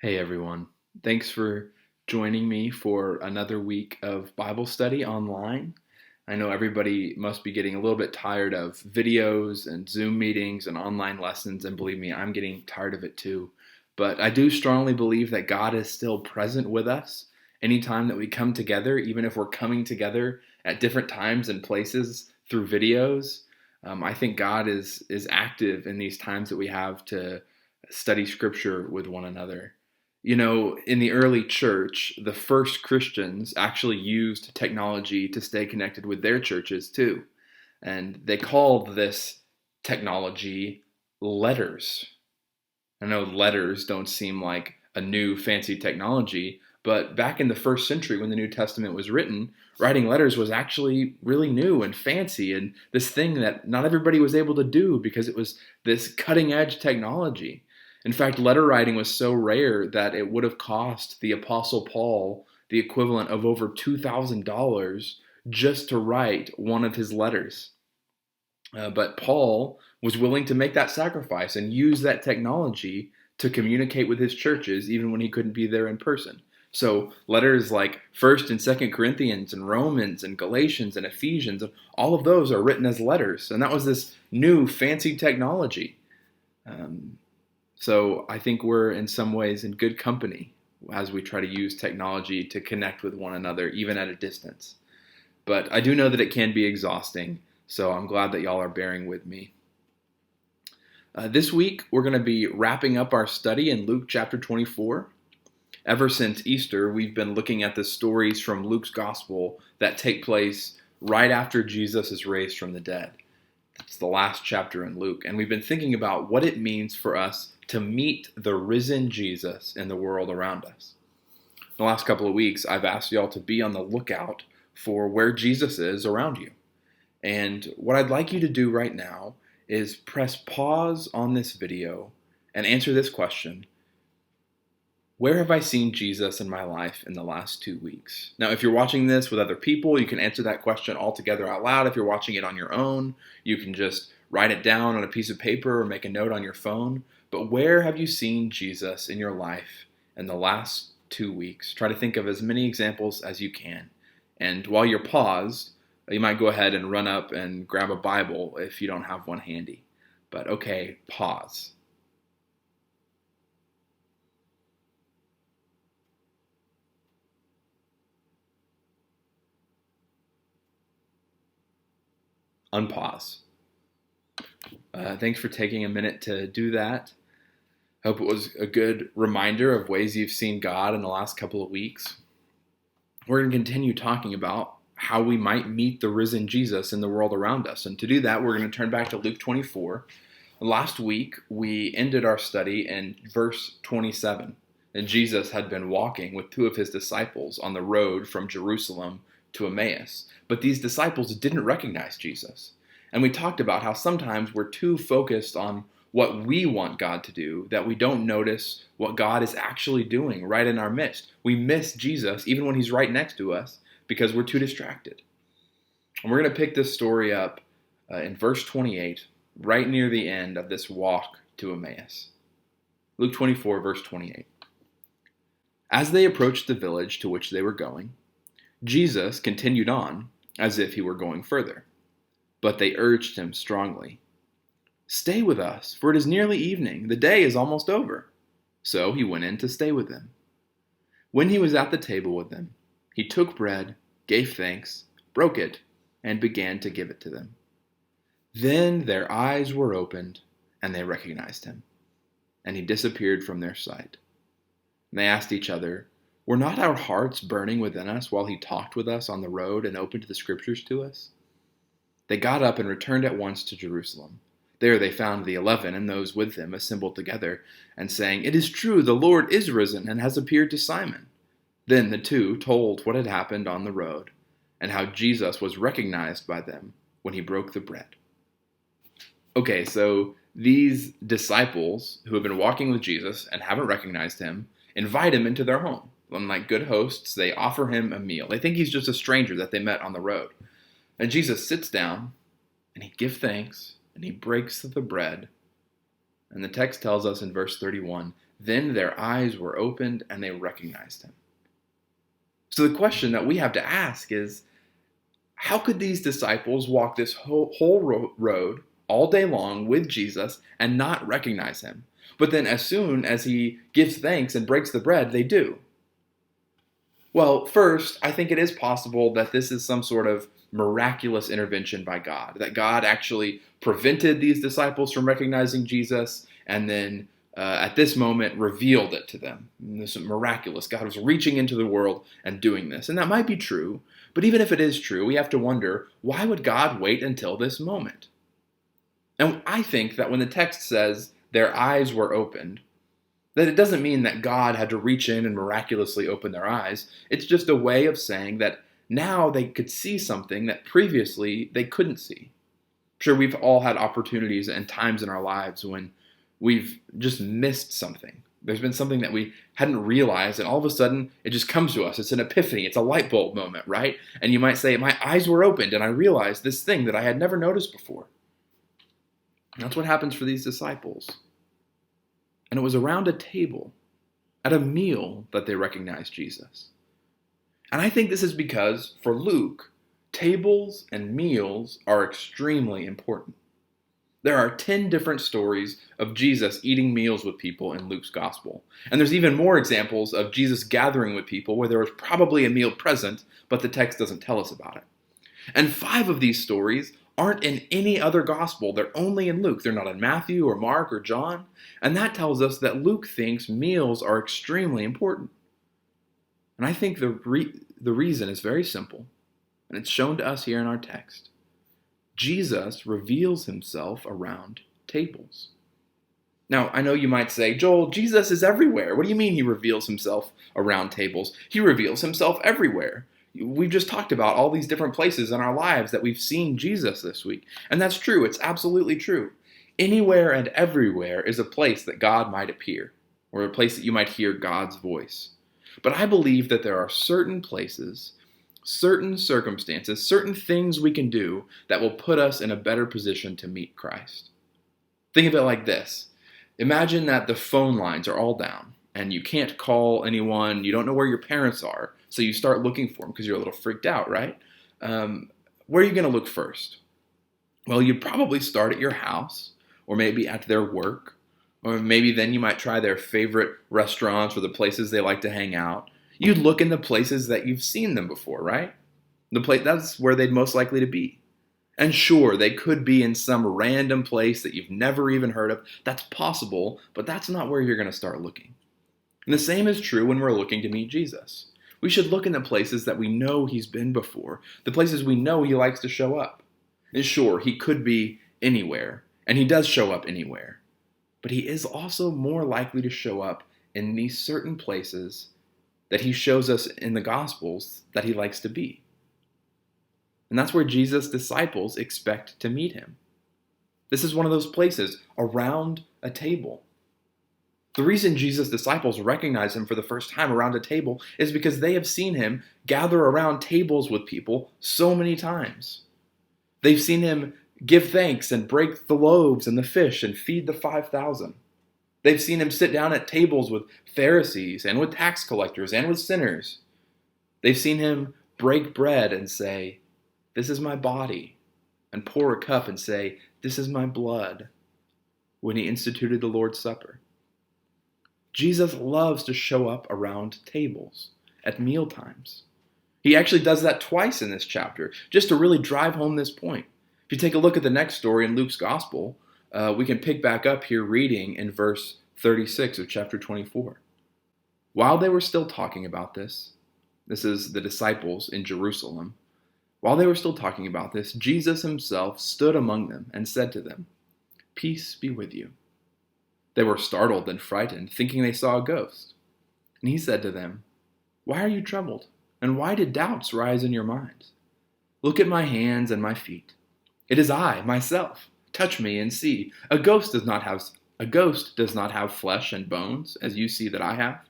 Hey everyone. Thanks for joining me for another week of Bible study online. I know everybody must be getting a little bit tired of videos and Zoom meetings and online lessons, and believe me, I'm getting tired of it too. But I do strongly believe that God is still present with us anytime that we come together, even if we're coming together at different times and places through videos. I think God is active in these times that we have to study Scripture with one another. You know, in the early church, the first Christians actually used technology to stay connected with their churches too. And they called this technology letters. I know letters don't seem like a new fancy technology, but back in the first century when the New Testament was written, writing letters was actually really new and fancy and this thing that not everybody was able to do because it was this cutting edge technology. In fact, letter writing was so rare that it would have cost the Apostle Paul the equivalent of over $2,000 just to write one of his letters. But Paul was willing to make that sacrifice and use that technology to communicate with his churches even when he couldn't be there in person. So letters like 1st and 2nd Corinthians and Romans and Galatians and Ephesians, all of those are written as letters. And that was this new fancy technology. Um, so I think we're in some ways in good company as we try to use technology to connect with one another, even at a distance. But I do know that it can be exhausting, so I'm glad that y'all are bearing with me. This week, we're going to be wrapping up our study in Luke chapter 24. Ever since Easter, we've been looking at the stories from Luke's gospel that take place right after Jesus is raised from the dead. It's the last chapter in Luke, and we've been thinking about what it means for us to meet the risen Jesus in the world around us. In the last couple of weeks, I've asked y'all to be on the lookout for where Jesus is around you. And what I'd like you to do right now is press pause on this video and answer this question. Where have I seen Jesus in my life in the last 2 weeks? Now, if you're watching this with other people, you can answer that question all together out loud. If you're watching it on your own, you can just write it down on a piece of paper or make a note on your phone. But where have you seen Jesus in your life in the last 2 weeks? Try to think of as many examples as you can. And while you're paused, you might go ahead and run up and grab a Bible if you don't have one handy. But okay, pause. Unpause. Thanks for taking a minute to do that. Hope it was a good reminder of ways you've seen God in the last couple of weeks. We're going to continue talking about how we might meet the risen Jesus in the world around us. And to do that, we're going to turn back to Luke 24. Last week, we ended our study in verse 27. And Jesus had been walking with two of his disciples on the road from Jerusalem to Emmaus. But these disciples didn't recognize Jesus. And we talked about how sometimes we're too focused on what we want God to do that we don't notice what God is actually doing right in our midst. We miss Jesus even when he's right next to us because we're too distracted. And we're going to pick this story up in verse 28, right near the end of this walk to Emmaus. Luke 24, verse 28. As they approached the village to which they were going, Jesus continued on as if he were going further. But they urged him strongly, "Stay with us, for it is nearly evening. The day is almost over." So he went in to stay with them. When he was at the table with them, he took bread, gave thanks, broke it, and began to give it to them. Then their eyes were opened, and they recognized him, and he disappeared from their sight. And they asked each other, "Were not our hearts burning within us while he talked with us on the road and opened the scriptures to us?" They got up and returned at once to Jerusalem. There they found the 11 and those with them assembled together, and saying, "It is true, the Lord is risen and has appeared to Simon." Then the two told what had happened on the road, and how Jesus was recognized by them when he broke the bread. Okay, so these disciples who have been walking with Jesus and haven't recognized him invite him into their home. And like good hosts, they offer him a meal. They think he's just a stranger that they met on the road. And Jesus sits down, and he gives thanks, and he breaks the bread. And the text tells us in verse 31, Then their eyes were opened and they recognized him. So the question that we have to ask is, how could these disciples walk this whole road all day long with Jesus and not recognize him? But then as soon as he gives thanks and breaks the bread, they do. Well, first, I think it is possible that this is some sort of miraculous intervention by God, that God actually prevented these disciples from recognizing Jesus and then at this moment revealed it to them. And this is miraculous. God was reaching into the world and doing this. And that might be true, but even if it is true, we have to wonder, why would God wait until this moment? And I think that when the text says their eyes were opened, that it doesn't mean that God had to reach in and miraculously open their eyes. It's just a way of saying that now they could see something that previously they couldn't see. I'm sure we've all had opportunities and times in our lives when we've just missed something. There's been something that we hadn't realized, and all of a sudden it just comes to us. It's an epiphany. It's a light bulb moment, right? And you might say, my eyes were opened and I realized this thing that I had never noticed before. And that's what happens for these disciples. And it was around a table, at a meal, that they recognized Jesus. And I think this is because, for Luke, tables and meals are extremely important. There are 10 different stories of Jesus eating meals with people in Luke's gospel. And there's even more examples of Jesus gathering with people where there was probably a meal present, but the text doesn't tell us about it. And 5 of these stories aren't in any other gospel. They're only in Luke. They're not in Matthew or Mark or John. And that tells us that Luke thinks meals are extremely important. And I think the reason is very simple, and it's shown to us here in our text. Jesus reveals himself around tables. Now, I know you might say, Joel, Jesus is everywhere. What do you mean he reveals himself around tables? He reveals himself everywhere. We've just talked about all these different places in our lives that we've seen Jesus this week. And that's true. It's absolutely true. Anywhere and everywhere is a place that God might appear, or a place that you might hear God's voice. But I believe that there are certain places, certain circumstances, certain things we can do that will put us in a better position to meet Christ. Think of it like this. Imagine that the phone lines are all down and you can't call anyone, you don't know where your parents are, so you start looking for them because you're a little freaked out, right? Where are you going to look first? Well, you'd probably start at your house, or maybe at their work, or maybe then you might try their favorite restaurants or the places they like to hang out. You'd look in the places that you've seen them before, right? That's where they'd most likely to be. And sure, they could be in some random place that you've never even heard of. That's possible, but that's not where you're going to start looking. And the same is true when we're looking to meet Jesus. We should look in the places that we know he's been before, the places we know he likes to show up. And sure, he could be anywhere, and he does show up anywhere. But he is also more likely to show up in these certain places that he shows us in the Gospels that he likes to be. And that's where Jesus' disciples expect to meet him. This is one of those places, around a table. The reason Jesus' disciples recognize him for the first time around a table is because they have seen him gather around tables with people so many times. They've seen him give thanks and break the loaves and the fish and feed the 5,000. They've seen him sit down at tables with Pharisees and with tax collectors and with sinners. They've seen him break bread and say, "This is my body," and pour a cup and say, "This is my blood," when he instituted the Lord's Supper. Jesus loves to show up around tables at meal times. He actually does that twice in this chapter, just to really drive home this point. If you take a look at the next story in Luke's Gospel, we can pick back up here reading in verse 36 of chapter 24. While they were still talking about this is the disciples in Jerusalem. While they were still talking about this, Jesus himself stood among them and said to them, "Peace be with you." They were startled and frightened, thinking they saw a ghost. And he said to them, "Why are you troubled? And why did doubts rise in your minds? Look at my hands and my feet. It is I, myself. Touch me and see. A ghost does not have flesh and bones, as you see that I have."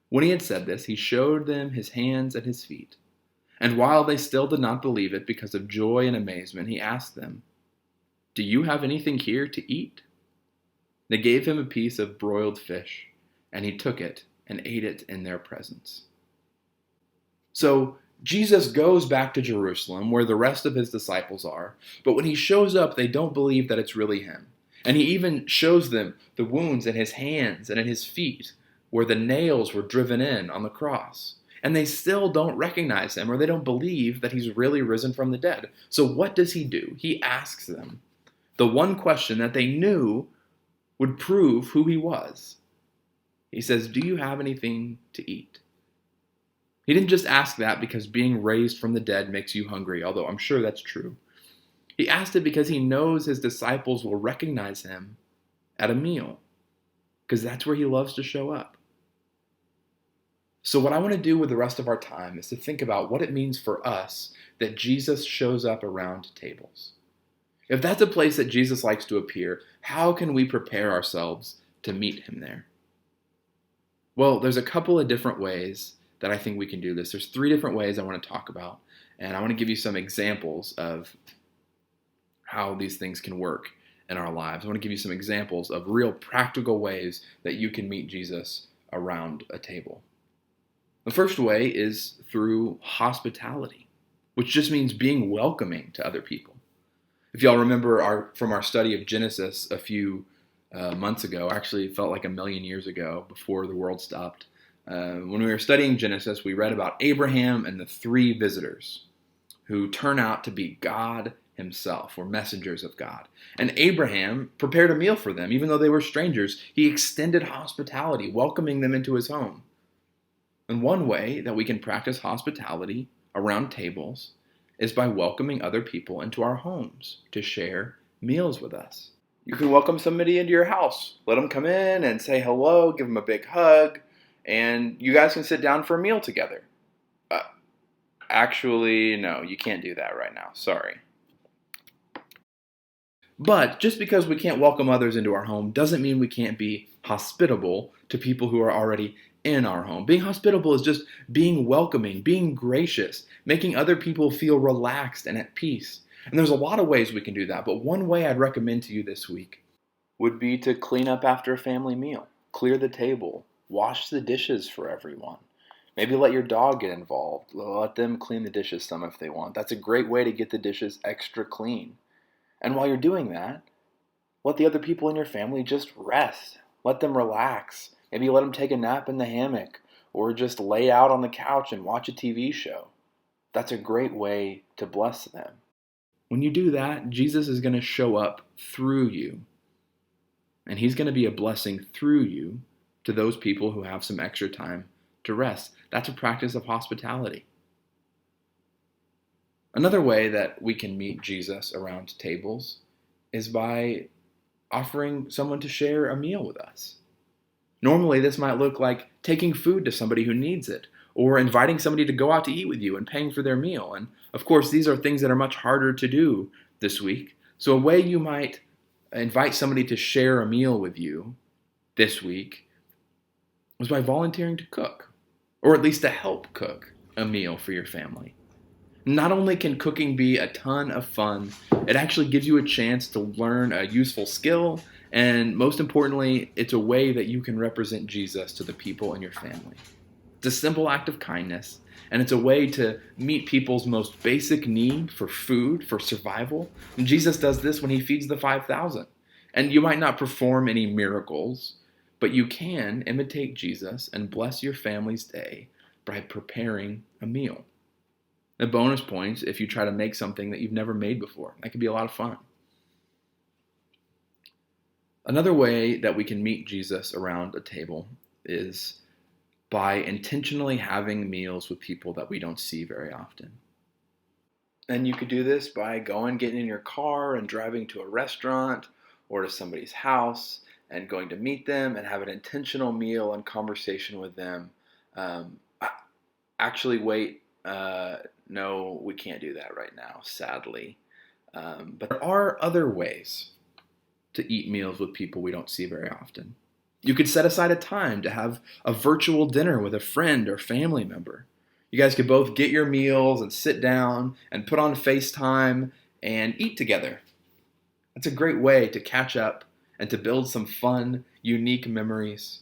When he had said this, he showed them his hands and his feet. And while they still did not believe it because of joy and amazement, he asked them, "Do you have anything here to eat?" They gave him a piece of broiled fish, and he took it and ate it in their presence. So Jesus goes back to Jerusalem where the rest of his disciples are, but when he shows up, they don't believe that it's really him. And he even shows them the wounds in his hands and in his feet where the nails were driven in on the cross. And they still don't recognize him, or they don't believe that he's really risen from the dead. So what does he do? He asks them the one question that they knew would prove who he was. He says, "Do you have anything to eat?" He didn't just ask that because being raised from the dead makes you hungry, although I'm sure that's true. He asked it because he knows his disciples will recognize him at a meal, because that's where he loves to show up. So what I want to do with the rest of our time is to think about what it means for us that Jesus shows up around tables. If that's a place that Jesus likes to appear, how can we prepare ourselves to meet him there? Well, there's a couple of different ways that I think we can do this. There's 3 different ways I want to talk about, and I want to give you some examples of how these things can work in our lives. I want to give you some examples of real practical ways that you can meet Jesus around a table. The first way is through hospitality, which just means being welcoming to other people. If y'all remember from our study of Genesis a few months ago, actually it felt like a million years ago before the world stopped. When we were studying Genesis, we read about Abraham and the 3 visitors who turn out to be God himself, or messengers of God. And Abraham prepared a meal for them, even though they were strangers. He extended hospitality, welcoming them into his home. And one way that we can practice hospitality around tables is by welcoming other people into our homes to share meals with us. You can welcome somebody into your house. Let them come in and say hello, give them a big hug, and you guys can sit down for a meal together. Actually, no, you can't do that right now. Sorry. But just because we can't welcome others into our home doesn't mean we can't be hospitable to people who are already in our home. Being hospitable is just being welcoming, being gracious, making other people feel relaxed and at peace. And there's a lot of ways we can do that, but one way I'd recommend to you this week would be to clean up after a family meal, clear the table, wash the dishes for everyone. Maybe let your dog get involved. Let them clean the dishes some if they want. That's a great way to get the dishes extra clean. And while you're doing that, let the other people in your family just rest. Let them relax. Maybe let them take a nap in the hammock or just lay out on the couch and watch a TV show. That's a great way to bless them. When you do that, Jesus is going to show up through you. And he's going to be a blessing through you to those people who have some extra time to rest. That's a practice of hospitality. Another way that we can meet Jesus around tables is by offering someone to share a meal with us. Normally, this might look like taking food to somebody who needs it, or inviting somebody to go out to eat with you and paying for their meal. And of course, these are things that are much harder to do this week. So a way you might invite somebody to share a meal with you this week was by volunteering to cook, or at least to help cook a meal for your family. Not only can cooking be a ton of fun, it actually gives you a chance to learn a useful skill, and most importantly, it's a way that you can represent Jesus to the people in your family. It's a simple act of kindness, and it's a way to meet people's most basic need for food, for survival. And Jesus does this when he feeds the 5,000. And you might not perform any miracles, but you can imitate Jesus and bless your family's day by preparing a meal. The bonus points if you try to make something that you've never made before. That could be a lot of fun. Another way that we can meet Jesus around a table is by intentionally having meals with people that we don't see very often. And you could do this by getting in your car and driving to a restaurant or to somebody's house and going to meet them and have an intentional meal and conversation with them. No, we can't do that right now, sadly. But there are other ways to eat meals with people we don't see very often. You could set aside a time to have a virtual dinner with a friend or family member. You guys could both get your meals and sit down and put on FaceTime and eat together. That's a great way to catch up and to build some fun, unique memories.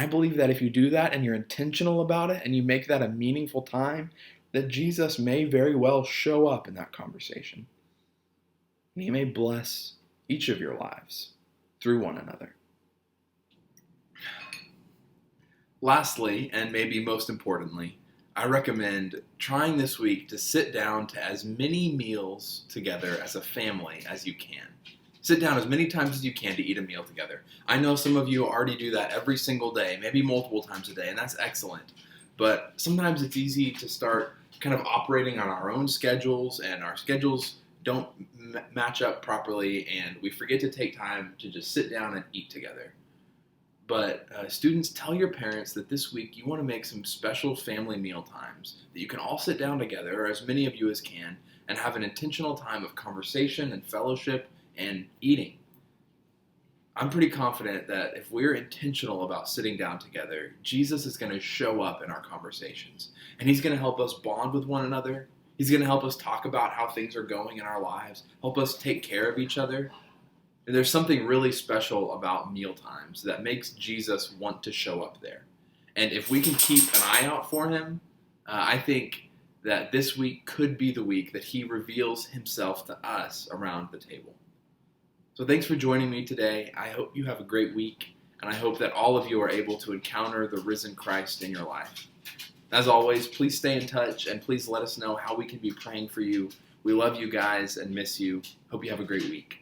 And I believe that if you do that and you're intentional about it and you make that a meaningful time, that Jesus may very well show up in that conversation. And he may bless each of your lives through one another. Lastly, and maybe most importantly, I recommend trying this week to sit down to as many meals together as a family as you can. Sit down as many times as you can to eat a meal together. I know some of you already do that every single day, maybe multiple times a day, and that's excellent. But sometimes it's easy to start kind of operating on our own schedules, and our schedules don't match up properly, and we forget to take time to just sit down and eat together. But students, tell your parents that this week you want to make some special family meal times that you can all sit down together, or as many of you as can, and have an intentional time of conversation and fellowship and eating. I'm pretty confident that if we're intentional about sitting down together, Jesus is going to show up in our conversations. And he's going to help us bond with one another. He's going to help us talk about how things are going in our lives, help us take care of each other. And there's something really special about meal times that makes Jesus want to show up there. And if we can keep an eye out for him, I think that this week could be the week that he reveals himself to us around the table. So thanks for joining me today. I hope you have a great week, and I hope that all of you are able to encounter the risen Christ in your life. As always, please stay in touch, and please let us know how we can be praying for you. We love you guys and miss you. Hope you have a great week.